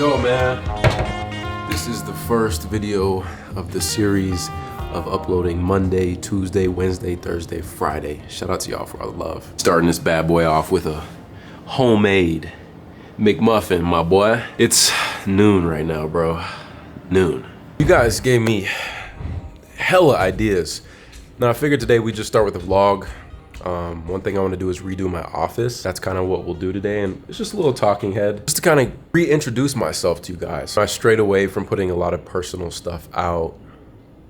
go, man. This is the first video of the series of uploading Monday, Tuesday, Wednesday, Thursday, Friday. Shout out to y'all for all the love. Starting this bad boy off with a homemade McMuffin, my boy. It's noon right now, bro. Noon. You guys gave me hella ideas. Now I figured today we just start with a vlog. One thing I want to do is redo my office. That's kind of what we'll do today, and it's just a little talking head, just to kind of reintroduce myself to you guys. I strayed away from putting a lot of personal stuff out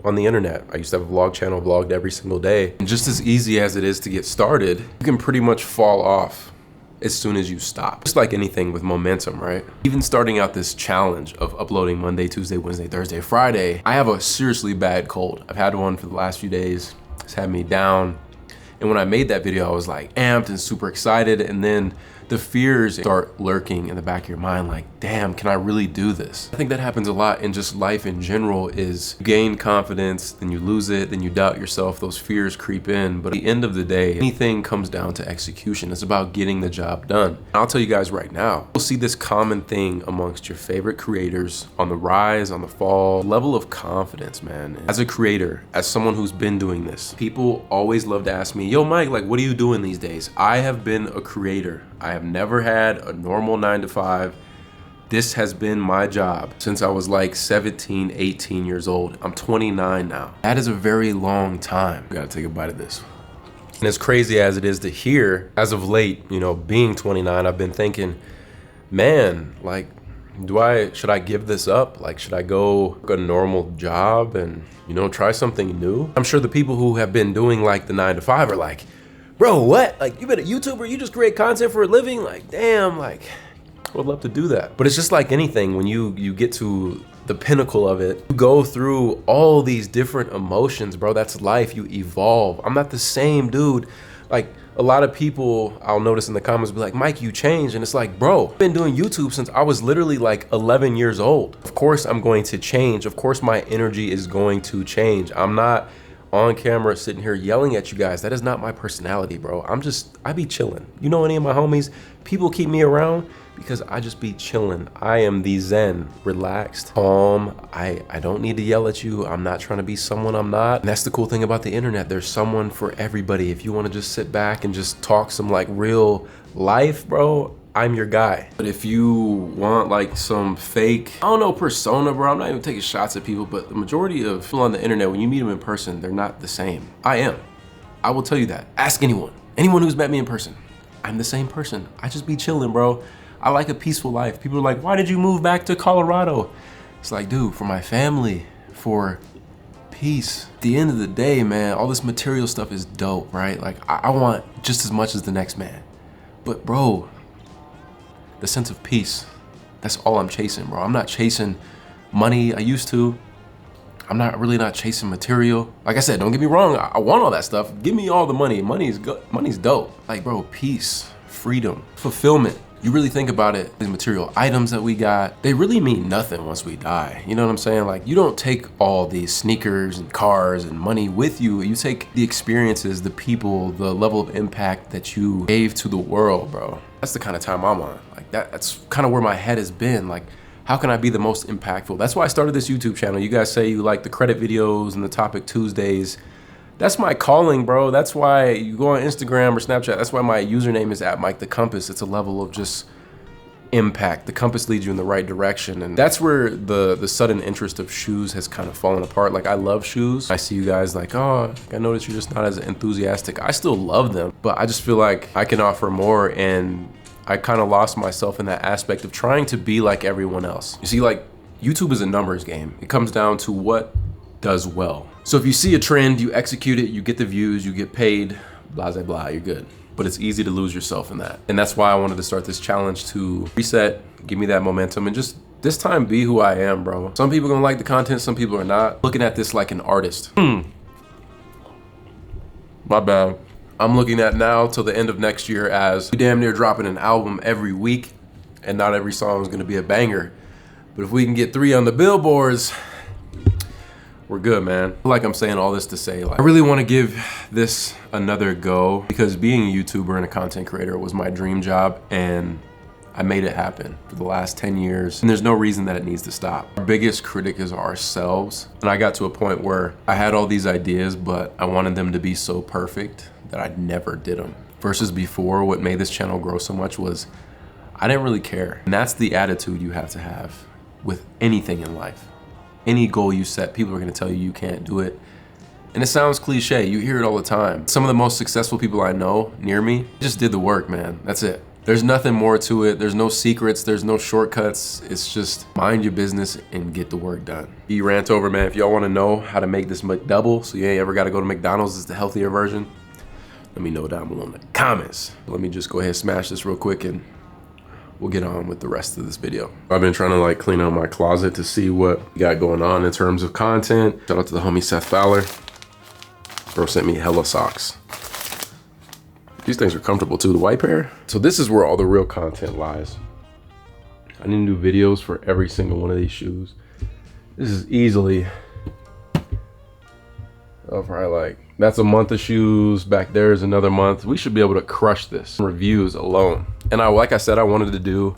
on the internet. I used to have a vlog channel, vlogged every single day. And just as easy as it is to get started, you can pretty much fall off as soon as you stop. Just like anything with momentum, right? Even starting out this challenge of uploading Monday, Tuesday, Wednesday, Thursday, Friday, I have a seriously bad cold. I've had one for the last few days. It's had me down. And when I made that video, I was like amped and super excited. And then the fears start lurking in the back of your mind, like, damn, can I really do this? I think that happens a lot in just life in general. Is you gain confidence, then you lose it, then you doubt yourself, those fears creep in. But at the end of the day, anything comes down to execution. It's about getting the job done. And I'll tell you guys right now, you'll see this common thing amongst your favorite creators on the rise, on the fall, level of confidence, man. As a creator, as someone who's been doing this, people always love to ask me, yo, Mike, like, what are you doing these days? I have been a creator. I have never had a normal 9-to-5. This has been my job since I was like 17, 18 years old. I'm 29 now. That is a very long time. I gotta take a bite of this. And as crazy as it is to hear, as of late, you know, being 29, I've been thinking, man, like, should I give this up? Like, should I go a normal job and, you know, try something new? I'm sure the people who have been doing like the 9-to-5 are like, bro, what? Like, you been a YouTuber, you just create content for a living? Like, damn, like, I would love to do that. But it's just like anything, when you get to the pinnacle of it, you go through all these different emotions, bro. That's life, you evolve. I'm not the same dude. Like, a lot of people I'll notice in the comments be like, Mike, you changed. And it's like, bro, I've been doing YouTube since I was literally like 11 years old. Of course I'm going to change. Of course my energy is going to change. I'm not on camera sitting here yelling at you guys. That is not my personality, bro. I be chilling. You know, any of my homies, people keep me around because I just be chilling. I am the zen, relaxed, calm. I don't need to yell at you. I'm not trying to be someone I'm not. And that's the cool thing about the internet. There's someone for everybody. If you want to just sit back and just talk some like real life, bro, I'm your guy. But if you want like some fake, I don't know, persona, bro, I'm not even taking shots at people, but the majority of people on the internet, when you meet them in person, they're not the same. I am. I will tell you that. Ask anyone who's met me in person. I'm the same person. I just be chilling, bro. I like a peaceful life. People are like, why did you move back to Colorado? It's like, dude, for my family, for peace. At the end of the day, man, all this material stuff is dope, right? Like, I want just as much as the next man. But bro, the sense of peace, that's all I'm chasing, bro. I'm not chasing money. I used to. I'm really not chasing material. Like I said, don't get me wrong, I want all that stuff. Give me all the money. Money's good. Money's dope. Like, bro, peace, freedom, fulfillment. You really think about it, these material items that we got, they really mean nothing once we die. You know what I'm saying? Like, you don't take all these sneakers and cars and money with you. You take the experiences, the people, the level of impact that you gave to the world, bro. That's the kind of time I'm on. Like, that's kind of where my head has been. Like, how can I be the most impactful? That's why I started this YouTube channel. You guys say you like the credit videos and the Topic Tuesdays. That's my calling, bro. That's why you go on Instagram or Snapchat. That's why my username is @MikeTheCompass. It's a level of just impact. The compass leads you in the right direction. And that's where the sudden interest of shoes has kind of fallen apart. Like, I love shoes. I see you guys like, oh, I noticed you're just not as enthusiastic. I still love them, but I just feel like I can offer more, and I kind of lost myself in that aspect of trying to be like everyone else. You see, like, YouTube is a numbers game. It comes down to what does well. So if you see a trend, you execute it, you get the views, you get paid, blah, blah, blah, you're good. But it's easy to lose yourself in that. And that's why I wanted to start this challenge to reset, give me that momentum, and just this time be who I am, bro. Some people are gonna like the content, some people are not. Looking at this like an artist. My bad. I'm looking at now till the end of next year as we damn near dropping an album every week, and not every song is gonna be a banger. But if we can get 3 on the billboards, we're good, man. I feel like I'm saying all this to say, like, I really want to give this another go, because being a YouTuber and a content creator was my dream job, and I made it happen for the last 10 years, and there's no reason that it needs to stop. Our biggest critic is ourselves. And I got to a point where I had all these ideas, but I wanted them to be so perfect that I never did them. Versus before, what made this channel grow so much was I didn't really care. And that's the attitude you have to have with anything in life. Any goal you set, people are gonna tell you you can't do it. And it sounds cliche, you hear it all the time. Some of the most successful people I know near me just did the work, man. That's it. There's nothing more to it. There's no secrets, there's no shortcuts. It's just mind your business and get the work done. Rant over, man. If y'all wanna know how to make this McDouble, so you ain't ever gotta go to McDonald's, it's the healthier version, let me know down below in the comments. Let me just go ahead and smash this real quick and we'll get on with the rest of this video. I've been trying to like clean out my closet to see what we got going on in terms of content. Shout out to the homie Seth Fowler. Bro sent me hella socks. These things are comfortable too, the white pair. So this is where all the real content lies. I need to do videos for every single one of these shoes. This is easily, probably like, that's a month of shoes, back there is another month. We should be able to crush this. Reviews alone. And like I said, I wanted to do,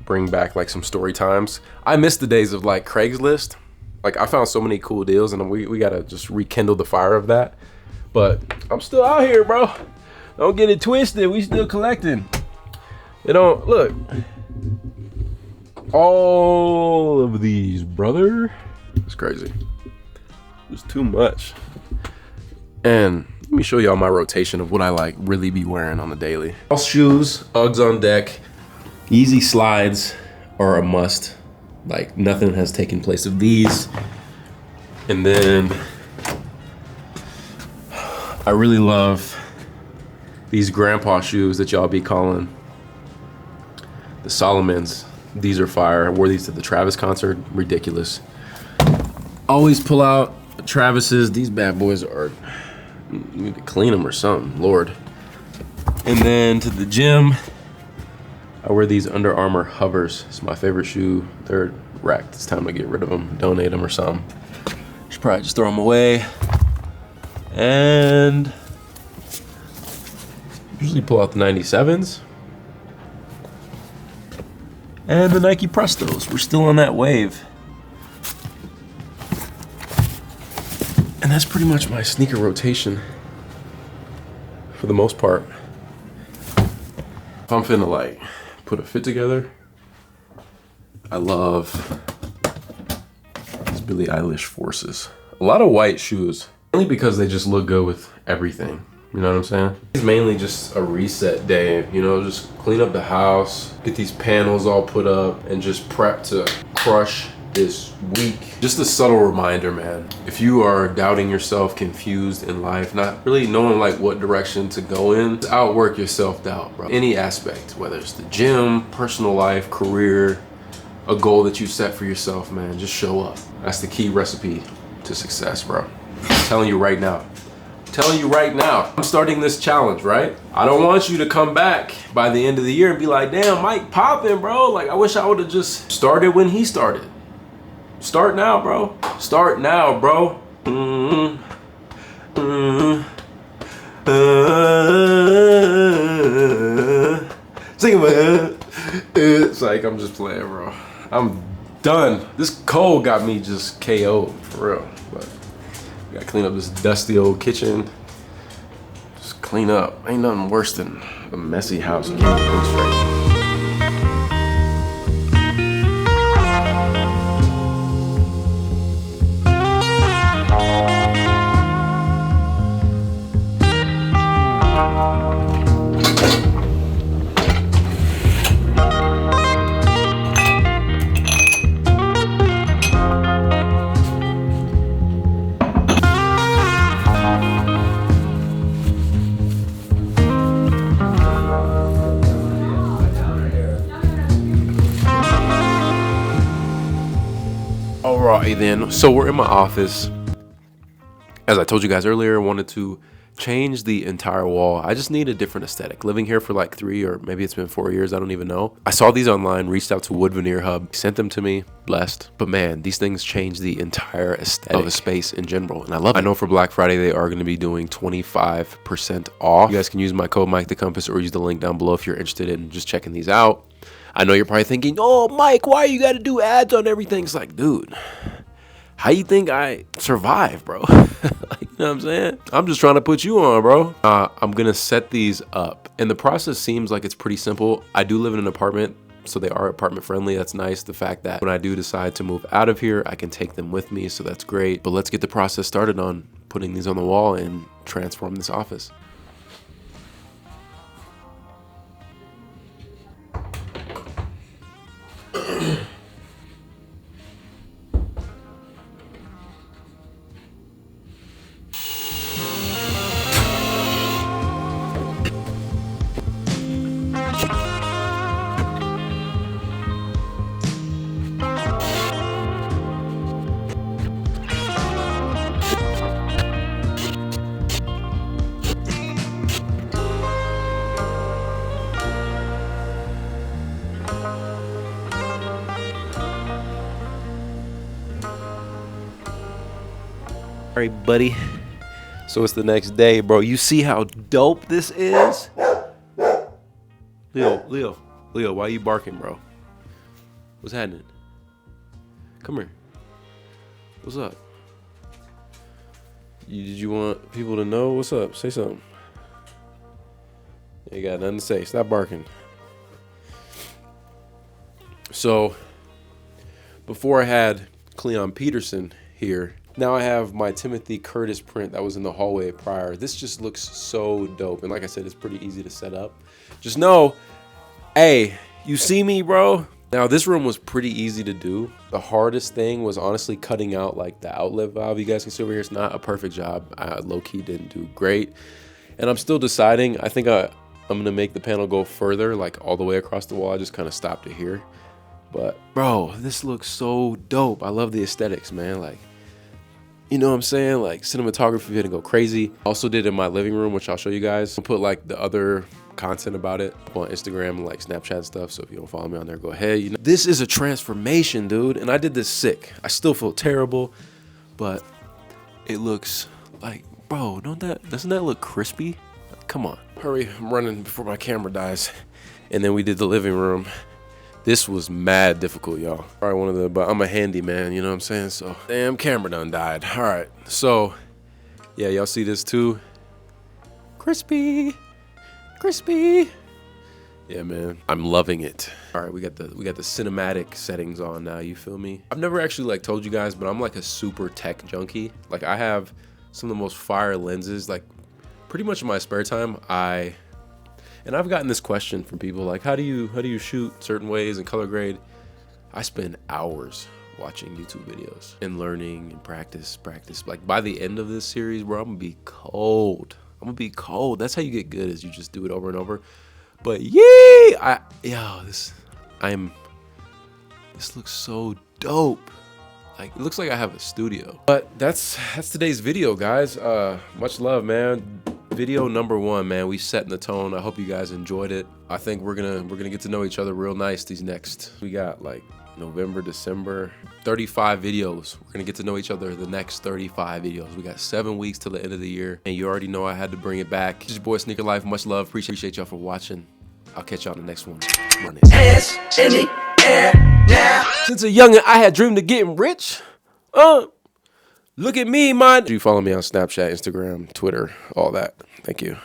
bring back like some story times. I miss the days of like Craigslist. Like I found so many cool deals and we gotta just rekindle the fire of that. But I'm still out here, bro. Don't get it twisted, we still collecting. You know, look. All of these, brother. It's crazy. It's too much. And let me show y'all my rotation of what I like really be wearing on the daily. All shoes, Uggs on deck. Yeezy slides are a must. Like nothing has taken place of these. And then I really love these grandpa shoes that y'all be calling the Solomons. These are fire. I wore these to the Travis concert. Ridiculous. Always pull out the Travis's. These bad boys are, you need to clean them or something, Lord. And then to the gym, I wear these Under Armour Hovers. It's my favorite shoe. They're wrecked. It's time to get rid of them, donate them or something. Should probably just throw them away. And usually pull out the 97s. And the Nike Prestos. We're still on that wave. And that's pretty much my sneaker rotation for the most part. If I'm finna like put a fit together, I love these Billie Eilish Forces. A lot of white shoes, only because they just look good with everything. You know what I'm saying? It's mainly just a reset day, you know, just clean up the house, get these panels all put up, and just prep to crush this week. Just a subtle reminder, man. If you are doubting yourself, confused in life, not really knowing like what direction to go in, outwork your self-doubt, bro. Any aspect, whether it's the gym, personal life, career, a goal that you set for yourself, man, just show up. That's the key recipe to success, bro. I'm telling you right now. Telling you right now, I'm starting this challenge, right? I don't want you to come back by the end of the year and be like, damn, Mike popping, bro. Like, I wish I would have just started when he started. Start now, bro. Start now, bro. Sing it. It's like, I'm just playing, bro. I'm done. This cold got me just KO'd, for real. But gotta clean up this dusty old kitchen. Just clean up. Ain't nothing worse than a messy house and keeping things straight. Alright then, so we're in my office. As I told you guys earlier, I wanted to Changed the entire wall. I just need a different aesthetic. Living here for like 3 or maybe it's been 4 years, I don't even know. I saw these online, reached out to Wood Veneer Hub, sent them to me, blessed. But man, these things change the entire aesthetic of a space in general, and I love it. I know for Black Friday, they are gonna be doing 25% off. You guys can use my code Mike the Compass or use the link down below if you're interested in just checking these out. I know you're probably thinking, oh, Mike, why you gotta do ads on everything? It's like, dude, how you think I survive, bro? Like, you know what I'm saying? I'm just trying to put you on, bro. I'm gonna set these up, and the process seems like it's pretty simple. I do live in an apartment, so they are apartment friendly. That's nice. The fact that when I do decide to move out of here, I can take them with me, so that's great. But let's get the process started on putting these on the wall and transform this office. All right, buddy. So it's the next day, bro. You see how dope this is? Leo, why you barking, bro? What's happening? Come here. What's up? Did you want people to know? What's up? Say something. You got nothing to say. Stop barking. So, before I had Cleon Peterson here, now I have my Timothy Curtis print that was in the hallway prior. This just looks so dope. And like I said, it's pretty easy to set up. Just know, hey, you see me, bro? Now, this room was pretty easy to do. The hardest thing was honestly cutting out like the outlet valve. You guys can see over here, it's not a perfect job. I low-key didn't do great. And I'm still deciding. I think I'm gonna make the panel go further, like all the way across the wall. I just kind of stopped it here. But bro, this looks so dope. I love the aesthetics, man. Like, you know what I'm saying? Like, cinematography didn't go crazy. Also did in my living room, which I'll show you guys. I'll put like the other content about it on Instagram and like Snapchat and stuff. So if you don't follow me on there, go ahead. You know, this is a transformation, dude. And I did this sick. I still feel terrible, but it looks like, bro, doesn't that look crispy? Come on, hurry, I'm running before my camera dies. And then we did the living room. This was mad difficult, y'all. Probably but I'm a handyman, you know what I'm saying? So, damn, camera done died. All right, so, yeah, y'all see this too? Crispy, crispy. Yeah, man, I'm loving it. All right, we got the cinematic settings on now, you feel me? I've never actually like told you guys, but I'm like a super tech junkie. Like, I have some of the most fire lenses. Like, pretty much in my spare time, and I've gotten this question from people like, how do you shoot certain ways and color grade? I spend hours watching YouTube videos and learning and practice. Like, by the end of this series, bro, I'm gonna be cold. That's how you get good, is you just do it over and over. But yeah, this looks so dope. Like, it looks like I have a studio. But that's today's video, guys. Much love, man. Video number 1, man. We setting the tone. I hope you guys enjoyed it. I think we're gonna get to know each other real nice these next. We got like November, December, 35 videos. We're gonna get to know each other the next 35 videos. We got 7 weeks till the end of the year, and you already know I had to bring it back. This is your boy Sneaker Life. Much love. Appreciate y'all for watching. I'll catch y'all in the next one. Hands in the air now. Since a youngin', I had dreamed of getting rich. Look at me, man. You follow me on Snapchat, Instagram, Twitter, all that. Thank you.